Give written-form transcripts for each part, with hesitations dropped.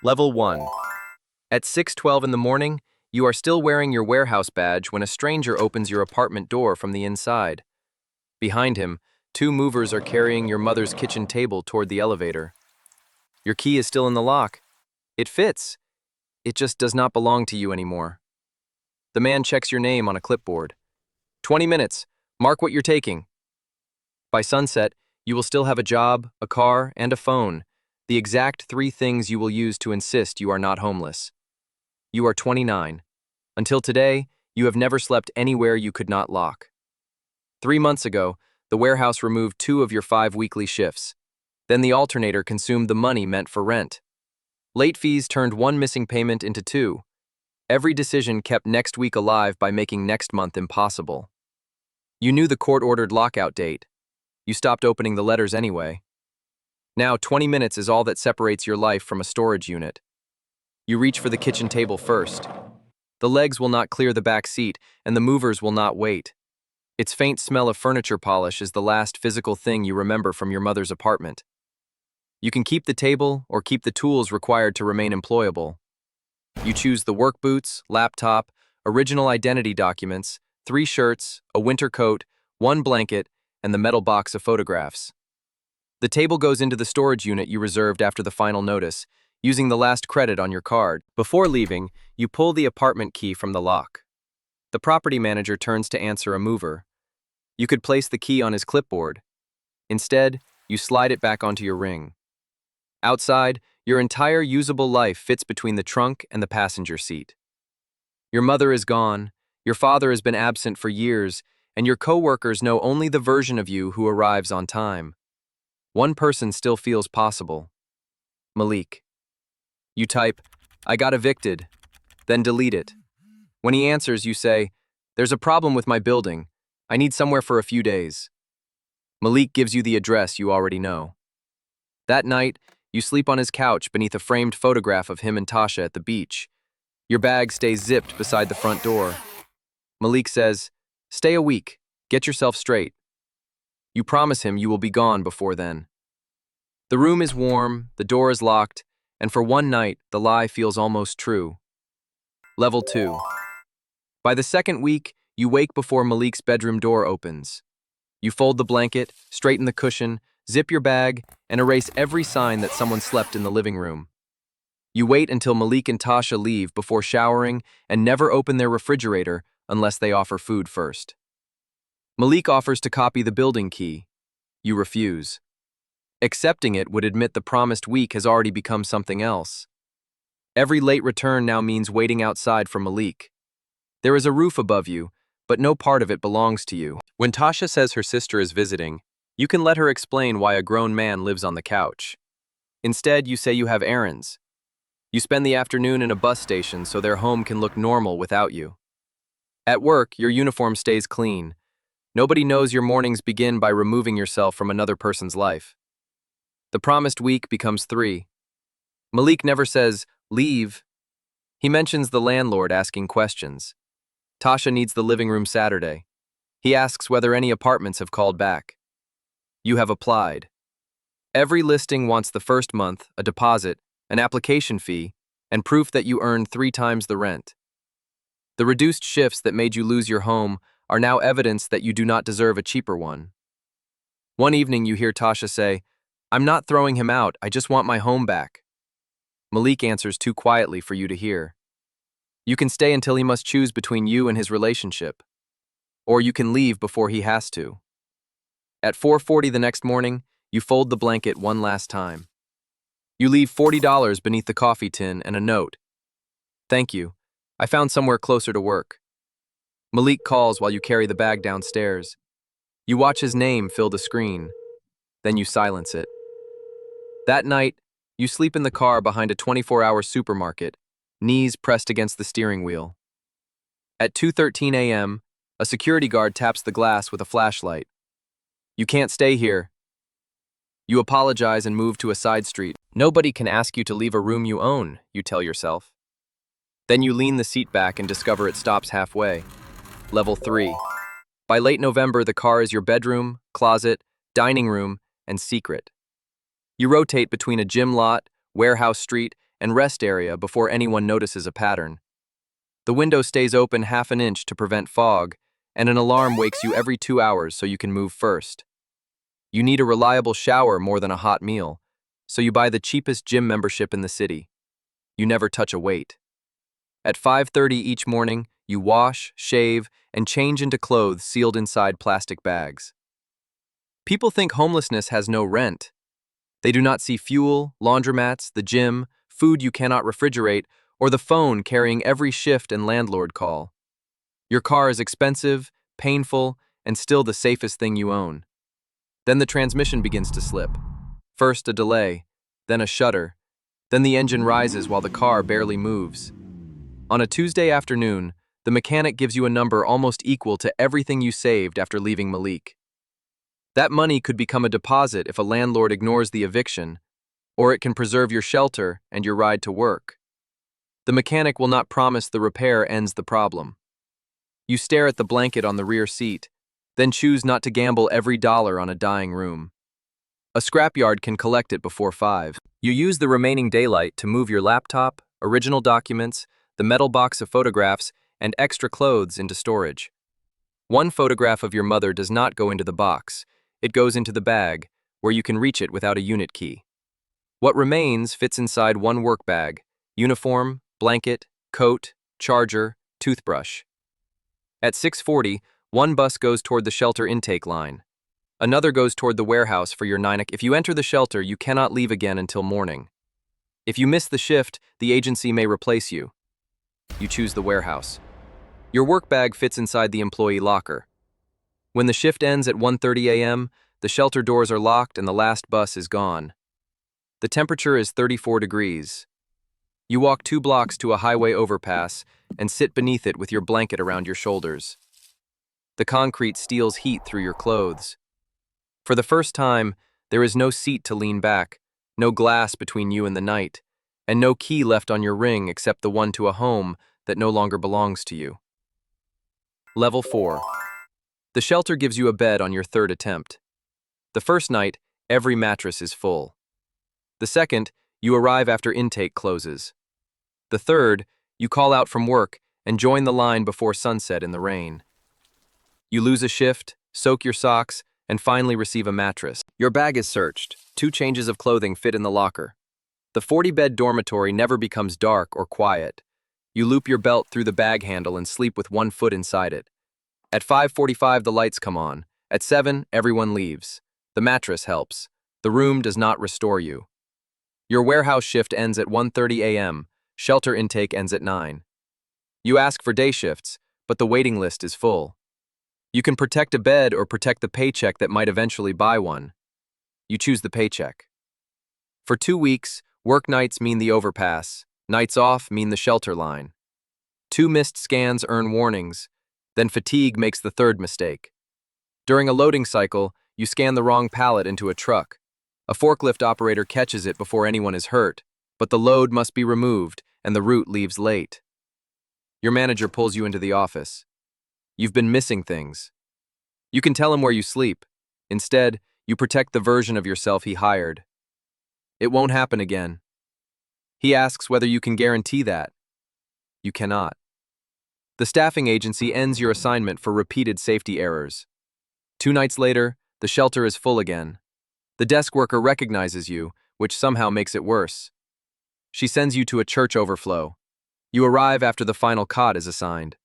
Level 1. At 6:12 in the morning, you are still wearing your warehouse badge when a stranger opens your apartment door from the inside. Behind him, two movers are carrying your mother's kitchen table toward the elevator. Your key is still in the lock. It fits. It just does not belong to you anymore. The man checks your name on a clipboard. 20 minutes. Mark what you're taking. By sunset, you will still have a job, a car, and a phone, the exact three things you will use to insist you are not homeless. You are 29. Until today, you have never slept anywhere you could not lock. 3 months ago, the warehouse removed 2 of your 5 weekly shifts. Then the alternator consumed the money meant for rent. Late fees turned 1 missing payment into 2. Every decision kept next week alive by making next month impossible. You knew the court-ordered lockout date. You stopped opening the letters anyway. Now 20 minutes is all that separates your life from a storage unit. You reach for the kitchen table first. The legs will not clear the back seat, and the movers will not wait. Its faint smell of furniture polish is the last physical thing you remember from your mother's apartment. You can keep the table or keep the tools required to remain employable. You choose the work boots, laptop, original identity documents, 3 shirts, a winter coat, 1 blanket, and the metal box of photographs. The table goes into the storage unit you reserved after the final notice, using the last credit on your card. Before leaving, you pull the apartment key from the lock. The property manager turns to answer a mover. You could place the key on his clipboard. Instead, you slide it back onto your ring. Outside, your entire usable life fits between the trunk and the passenger seat. Your mother is gone, your father has been absent for years, and your coworkers know only the version of you who arrives on time. One person still feels possible. Malik. You type, "I got evicted," then delete it. When he answers, you say, "There's a problem with my building. I need somewhere for a few days." Malik gives you the address you already know. That night, you sleep on his couch beneath a framed photograph of him and Tasha at the beach. Your bag stays zipped beside the front door. Malik says, "Stay a week. Get yourself straight." You promise him you will be gone before then. The room is warm, the door is locked, and for one night, the lie feels almost true. Level 2. By the second week, you wake before Malik's bedroom door opens. You fold the blanket, straighten the cushion, zip your bag, and erase every sign that someone slept in the living room. You wait until Malik and Tasha leave before showering and never open their refrigerator unless they offer food first. Malik offers to copy the building key. You refuse. Accepting it would admit the promised week has already become something else. Every late return now means waiting outside for Malik. There is a roof above you, but no part of it belongs to you. When Tasha says her sister is visiting, you can let her explain why a grown man lives on the couch. Instead, you say you have errands. You spend the afternoon in a bus station so their home can look normal without you. At work, your uniform stays clean. Nobody knows your mornings begin by removing yourself from another person's life. The promised week becomes 3. Malik never says, "Leave." He mentions the landlord asking questions. Tasha needs the living room Saturday. He asks whether any apartments have called back. You have applied. Every listing wants the first month, a deposit, an application fee, and proof that you earned 3 times the rent. The reduced shifts that made you lose your home are now evidence that you do not deserve a cheaper one. One evening you hear Tasha say, "I'm not throwing him out, I just want my home back." Malik answers too quietly for you to hear. You can stay until he must choose between you and his relationship. Or you can leave before he has to. At 4:40 the next morning, you fold the blanket one last time. You leave $40 beneath the coffee tin and a note. "Thank you. I found somewhere closer to work." Malik calls while you carry the bag downstairs. You watch his name fill the screen. Then you silence it. That night, you sleep in the car behind a 24-hour supermarket, knees pressed against the steering wheel. At 2:13 a.m., a security guard taps the glass with a flashlight. "You can't stay here." You apologize and move to a side street. Nobody can ask you to leave a room you own, you tell yourself. Then you lean the seat back and discover it stops halfway. Level 3. By late November, the car is your bedroom, closet, dining room, and secret. You rotate between a gym lot, warehouse street, and rest area before anyone notices a pattern. The window stays open half an inch to prevent fog, and an alarm wakes you every 2 hours so you can move first. You need a reliable shower more than a hot meal, so you buy the cheapest gym membership in the city. You never touch a weight. At 5:30 each morning, you wash, shave, and change into clothes sealed inside plastic bags. People think homelessness has no rent. They do not see fuel, laundromats, the gym, food you cannot refrigerate, or the phone carrying every shift and landlord call. Your car is expensive, painful, and still the safest thing you own. Then the transmission begins to slip. First a delay, then a shudder, then the engine rises while the car barely moves. On a Tuesday afternoon, the mechanic gives you a number almost equal to everything you saved after leaving Malik. That money could become a deposit if a landlord ignores the eviction, or it can preserve your shelter and your ride to work. The mechanic will not promise the repair ends the problem. You stare at the blanket on the rear seat, then choose not to gamble every dollar on a dying room. A scrapyard can collect it before 5. You use the remaining daylight to move your laptop, original documents, the metal box of photographs, and extra clothes into storage. One photograph of your mother does not go into the box. It goes into the bag, where you can reach it without a unit key. What remains fits inside one work bag: uniform, blanket, coat, charger, toothbrush. At 6:40, one bus goes toward the shelter intake line. Another goes toward the warehouse for your 9 o'clock. If you enter the shelter, you cannot leave again until morning. If you miss the shift, the agency may replace you. You choose the warehouse. Your work bag fits inside the employee locker. When the shift ends at 1:30 a.m., the shelter doors are locked and the last bus is gone. The temperature is 34 degrees. You walk 2 blocks to a highway overpass and sit beneath it with your blanket around your shoulders. The concrete steals heat through your clothes. For the first time, there is no seat to lean back, no glass between you and the night, and no key left on your ring except the one to a home that no longer belongs to you. Level 4. The shelter gives you a bed on your 3rd attempt. The first night, every mattress is full. The second, you arrive after intake closes. The third, you call out from work and join the line before sunset in the rain. You lose a shift, soak your socks, and finally receive a mattress. Your bag is searched. 2 changes of clothing fit in the locker. The 40-bed dormitory never becomes dark or quiet. You loop your belt through the bag handle and sleep with 1 foot inside it. At 5:45, the lights come on. At 7, everyone leaves. The mattress helps. The room does not restore you. Your warehouse shift ends at 1:30 a.m. Shelter intake ends at 9. You ask for day shifts, but the waiting list is full. You can protect a bed or protect the paycheck that might eventually buy one. You choose the paycheck. For 2 weeks, work nights mean the overpass. Nights off mean the shelter line. 2 missed scans earn warnings. Then fatigue makes the 3rd mistake. During a loading cycle, you scan the wrong pallet into a truck. A forklift operator catches it before anyone is hurt, but the load must be removed and the route leaves late. Your manager pulls you into the office. You've been missing things. You can tell him where you sleep. Instead, you protect the version of yourself he hired. It won't happen again. He asks whether you can guarantee that. You cannot. The staffing agency ends your assignment for repeated safety errors. 2 nights later, the shelter is full again. The desk worker recognizes you, which somehow makes it worse. She sends you to a church overflow. You arrive after the final cot is assigned.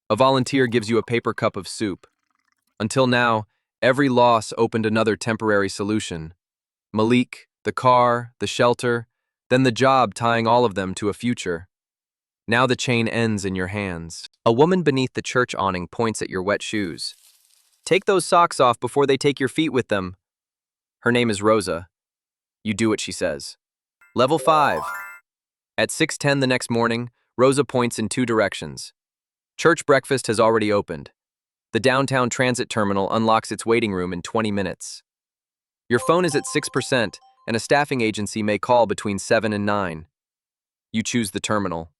A volunteer gives you a paper cup of soup. Until now, every loss opened another temporary solution. Malik, the car, the shelter, then the job tying all of them to a future. Now the chain ends in your hands. A woman beneath the church awning points at your wet shoes. Take those socks off before they take your feet with them. Her name is Rosa. You do what she says. Level 5. At 6:10 the next morning, Rosa points in 2 directions. Church breakfast has already opened. The downtown transit terminal unlocks its waiting room in 20 minutes. Your phone is at 6%, and a staffing agency may call between 7 and 9. You choose the terminal.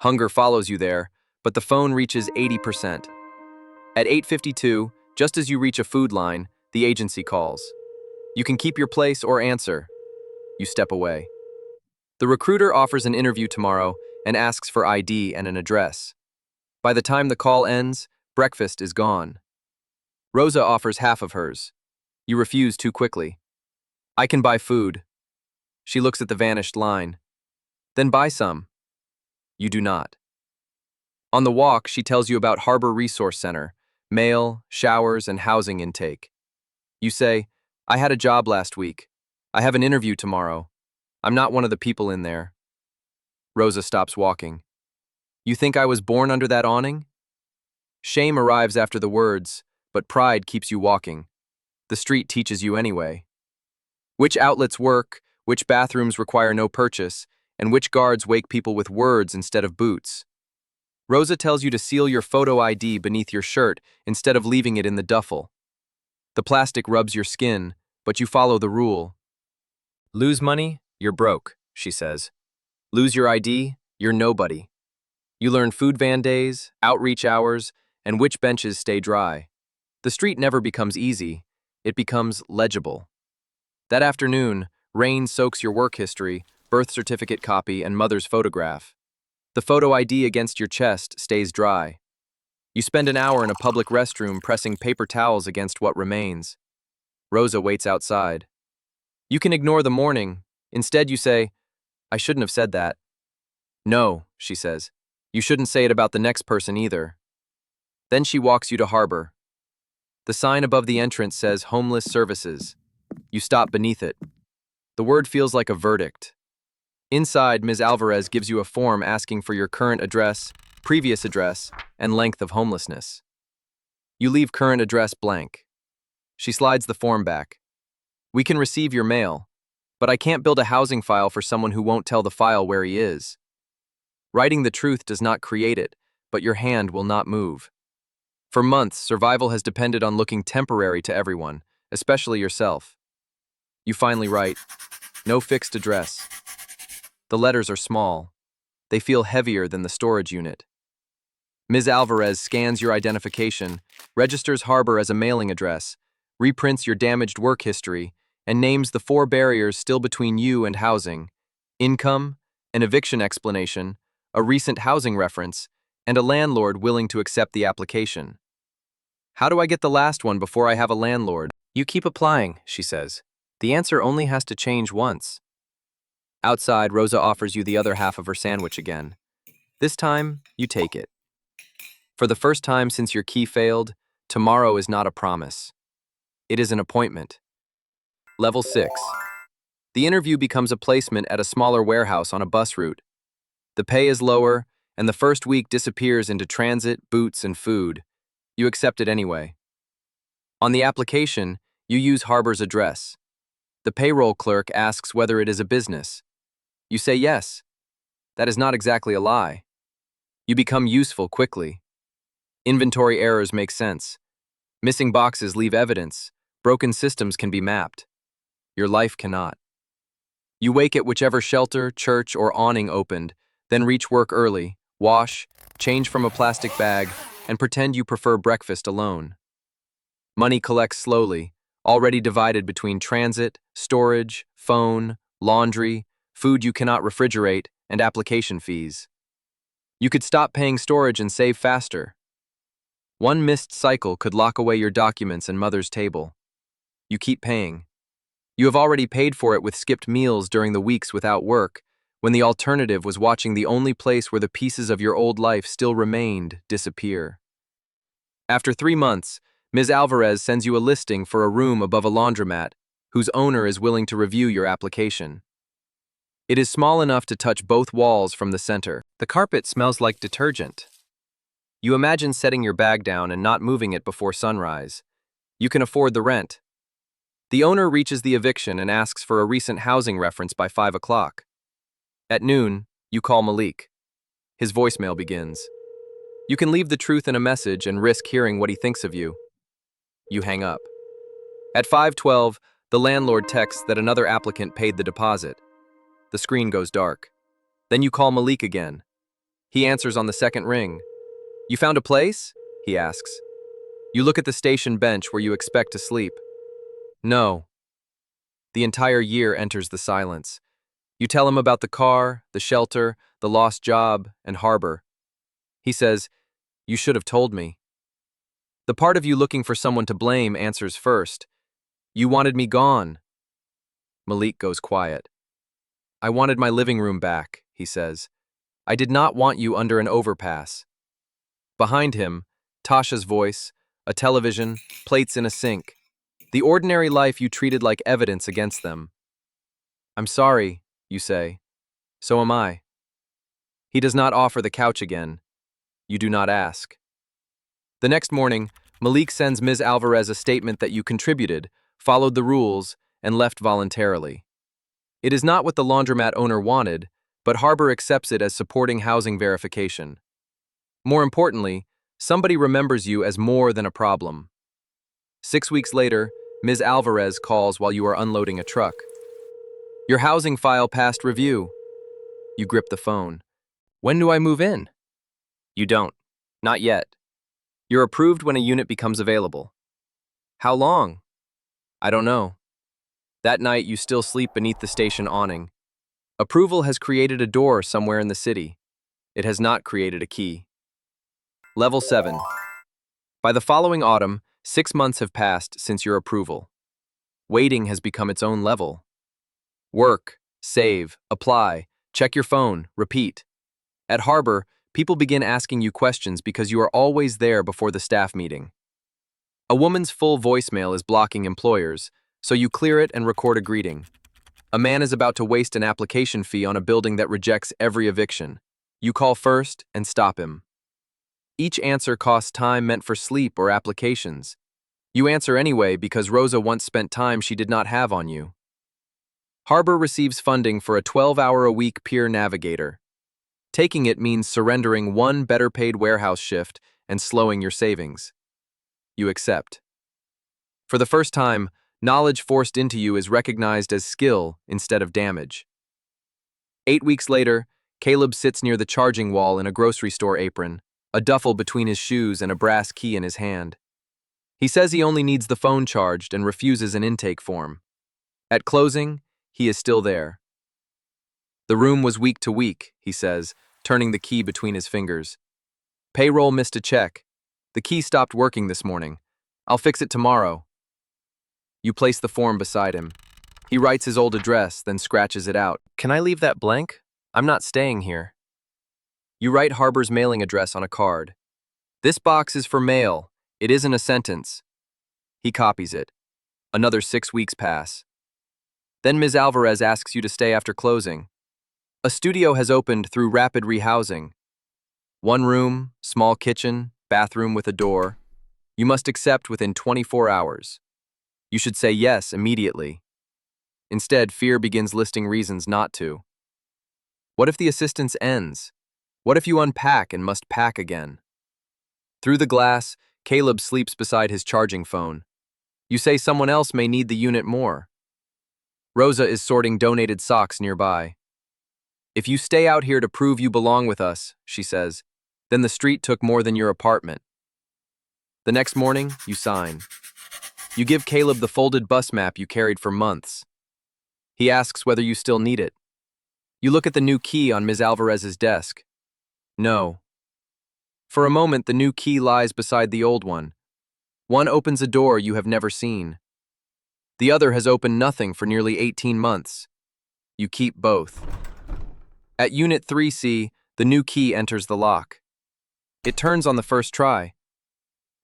Hunger follows you there, but the phone reaches 80%. At 8:52, just as you reach a food line, the agency calls. You can keep your place or answer. You step away. The recruiter offers an interview tomorrow and asks for ID and an address. By the time the call ends, breakfast is gone. Rosa offers half of hers. You refuse too quickly. I can buy food. She looks at the vanished line. Then buy some. You do not. On the walk, she tells you about Harbor Resource Center, mail, showers, and housing intake. You say, I had a job last week. I have an interview tomorrow. I'm not one of the people in there. Rosa stops walking. You think I was born under that awning? Shame arrives after the words, but pride keeps you walking. The street teaches you anyway. Which outlets work, which bathrooms require no purchase, and which guards wake people with words instead of boots. Rosa tells you to seal your photo ID beneath your shirt instead of leaving it in the duffel. The plastic rubs your skin, but you follow the rule. Lose money, you're broke, she says. Lose your ID, you're nobody. You learn food van days, outreach hours, and which benches stay dry. The street never becomes easy, it becomes legible. That afternoon, rain soaks your work history, birth certificate copy, and mother's photograph. The photo ID against your chest stays dry. You spend an hour in a public restroom pressing paper towels against what remains. Rosa waits outside. You can ignore the morning. Instead, you say, I shouldn't have said that. No, she says. You shouldn't say it about the next person either. Then she walks you to Harbor. The sign above the entrance says Homeless Services. You stop beneath it. The word feels like a verdict. Inside, Ms. Alvarez gives you a form asking for your current address, previous address, and length of homelessness. You leave current address blank. She slides the form back. We can receive your mail, but I can't build a housing file for someone who won't tell the file where he is. Writing the truth does not create it, but your hand will not move. For months, survival has depended on looking temporary to everyone, especially yourself. You finally write, no fixed address. The letters are small. They feel heavier than the storage unit. Ms. Alvarez scans your identification, registers Harbor as a mailing address, reprints your damaged work history, and names the 4 barriers still between you and housing: income, an eviction explanation, a recent housing reference, and a landlord willing to accept the application. How do I get the last one before I have a landlord? You keep applying, she says. The answer only has to change once. Outside, Rosa offers you the other half of her sandwich again. This time, you take it. For the first time since your key failed, tomorrow is not a promise. It is an appointment. Level 6. The interview becomes a placement at a smaller warehouse on a bus route. The pay is lower, and the first week disappears into transit, boots, and food. You accept it anyway. On the application, you use Harbor's address. The payroll clerk asks whether it is a business. You say yes. That is not exactly a lie. You become useful quickly. Inventory errors make sense. Missing boxes leave evidence. Broken systems can be mapped. Your life cannot. You wake at whichever shelter, church, or awning opened, then reach work early, wash, change from a plastic bag, and pretend you prefer breakfast alone. Money collects slowly, already divided between transit, storage, phone, laundry, food you cannot refrigerate, and application fees. You could stop paying storage and save faster. One missed cycle could lock away your documents and mother's table. You keep paying. You have already paid for it with skipped meals during the weeks without work, when the alternative was watching the only place where the pieces of your old life still remained disappear. After 3 months, Ms. Alvarez sends you a listing for a room above a laundromat, whose owner is willing to review your application. It is small enough to touch both walls from the center. The carpet smells like detergent. You imagine setting your bag down and not moving it before sunrise. You can afford the rent. The owner reaches the eviction and asks for a recent housing reference by 5 o'clock. At noon, you call Malik. His voicemail begins. You can leave the truth in a message and risk hearing what he thinks of you. You hang up. At 5:12, the landlord texts that another applicant paid the deposit. The screen goes dark. Then you call Malik again. He answers on the second ring. You found a place? He asks. You look at the station bench where you expect to sleep. No. The entire year enters the silence. You tell him about the car, the shelter, the lost job, and harbor. He says, "You should have told me." The part of you looking for someone to blame answers first. "You wanted me gone." Malik goes quiet. "I wanted my living room back," he says. "I did not want you under an overpass." Behind him, Tasha's voice, a television, plates in a sink. The ordinary life you treated like evidence against them. "I'm sorry," you say. "So am I." He does not offer the couch again. You do not ask. The next morning, Malik sends Ms. Alvarez a statement that you contributed, followed the rules, and left voluntarily. It is not what the laundromat owner wanted, but Harbor accepts it as supporting housing verification. More importantly, somebody remembers you as more than a problem. 6 weeks later, Ms. Alvarez calls while you are unloading a truck. "Your housing file passed review." You grip the phone. "When do I move in?" You don't. Not yet. You're approved when a unit becomes available. "How long?" "I don't know." That night, you still sleep beneath the station awning. Approval has created a door somewhere in the city. It has not created a key. Level 7. By the following autumn, 6 months have passed since your approval. Waiting has become its own level. Work, save, apply, check your phone, repeat. At Harbor, people begin asking you questions because you are always there before the staff meeting. A woman's full voicemail is blocking employers, so you clear it and record a greeting. A man is about to waste an application fee on a building that rejects every eviction. You call first and stop him. Each answer costs time meant for sleep or applications. You answer anyway because Rosa once spent time she did not have on you. Harbor receives funding for a 12-hour-a-week peer navigator. Taking it means surrendering one better-paid warehouse shift and slowing your savings. You accept. For the first time, knowledge forced into you is recognized as skill instead of damage. 8 weeks later, Caleb sits near the charging wall in a grocery store apron, a duffel between his shoes and a brass key in his hand. He says he only needs the phone charged and refuses an intake form. At closing, he is still there. "The room was week to week," he says, turning the key between his fingers. "Payroll missed a check. The key stopped working this morning. I'll fix it tomorrow." You place the form beside him. He writes his old address, then scratches it out. "Can I leave that blank? I'm not staying here." You write Harbor's mailing address on a card. "This box is for mail. It isn't a sentence." He copies it. Another 6 weeks pass. Then Ms. Alvarez asks you to stay after closing. A studio has opened through rapid rehousing. 1 room, small kitchen, bathroom with a door. You must accept within 24 hours. You should say yes immediately. Instead, fear begins listing reasons not to. What if the assistance ends? What if you unpack and must pack again? Through the glass, Caleb sleeps beside his charging phone. You say someone else may need the unit more. Rosa is sorting donated socks nearby. "If you stay out here to prove you belong with us," she says, "then the street took more than your apartment." The next morning, you sign. You give Caleb the folded bus map you carried for months. He asks whether you still need it. You look at the new key on Ms. Alvarez's desk. No. For a moment, the new key lies beside the old one. One opens a door you have never seen. The other has opened nothing for nearly 18 months. You keep both. At Unit 3C, the new key enters the lock. It turns on the first try.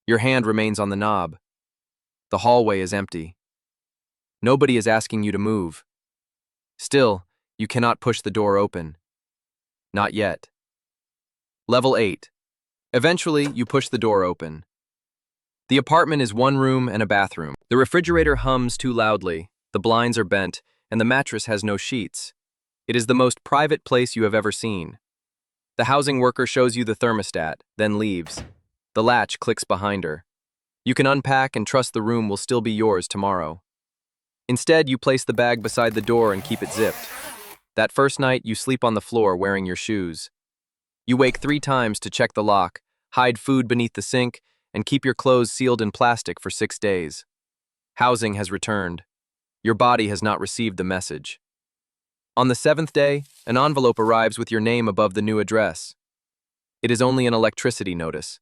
Your hand remains on the knob. The hallway is empty. Nobody is asking you to move. Still, you cannot push the door open. Not yet. Level 8. Eventually, you push the door open. The apartment is 1 room and a bathroom. The refrigerator hums too loudly, the blinds are bent, and the mattress has no sheets. It is the most private place you have ever seen. The housing worker shows you the thermostat, then leaves. The latch clicks behind her. You can unpack and trust the room will still be yours tomorrow. Instead, you place the bag beside the door and keep it zipped. That first night, you sleep on the floor wearing your shoes. You wake 3 times to check the lock, hide food beneath the sink, and keep your clothes sealed in plastic for 6 days. Housing has returned. Your body has not received the message. On the seventh day, an envelope arrives with your name above the new address. It is only an electricity notice.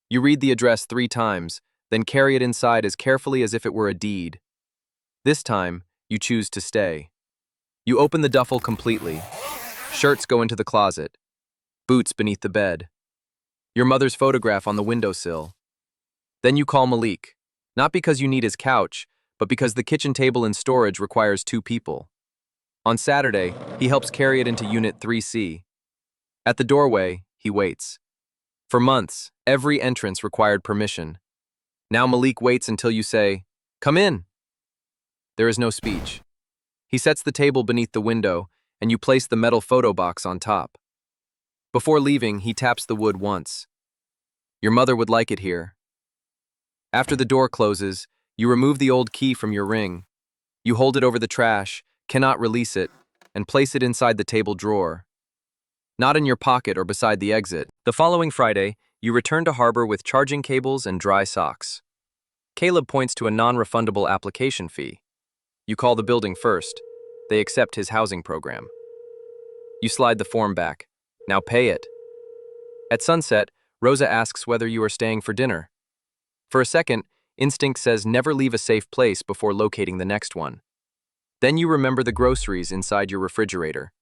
You read the address 3 times, then carry it inside as carefully as if it were a deed. This time, you choose to stay. You open the duffel completely. Shirts go into the closet. Boots beneath the bed. Your mother's photograph on the windowsill. Then you call Malik, not because you need his couch, but because the kitchen table in storage requires 2 people. On Saturday, he helps carry it into Unit 3C. At the doorway, he waits. For months, every entrance required permission. Now Malik waits until you say, "Come in." There is no speech. He sets the table beneath the window, and you place the metal photo box on top. Before leaving, he taps the wood once. Your mother would like it here. After the door closes, you remove the old key from your ring. You hold it over the trash, cannot release it, and place it inside the table drawer. Not in your pocket or beside the exit. The following Friday, you return to harbor with charging cables and dry socks. Caleb points to a non-refundable application fee. You call the building first. They accept his housing program. You slide the form back. Now pay it. At sunset, Rosa asks whether you are staying for dinner. For a second, instinct says never leave a safe place before locating the next one. Then you remember the groceries inside your refrigerator.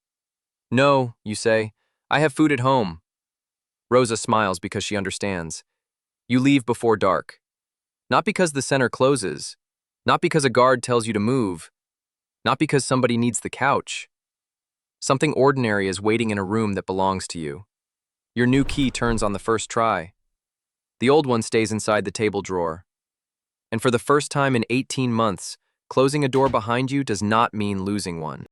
"No," you say, "I have food at home." Rosa smiles because she understands. You leave before dark. Not because the center closes. Not because a guard tells you to move. Not because somebody needs the couch. Something ordinary is waiting in a room that belongs to you. Your new key turns on the first try. The old one stays inside the table drawer. And for the first time in 18 months, closing a door behind you does not mean losing one.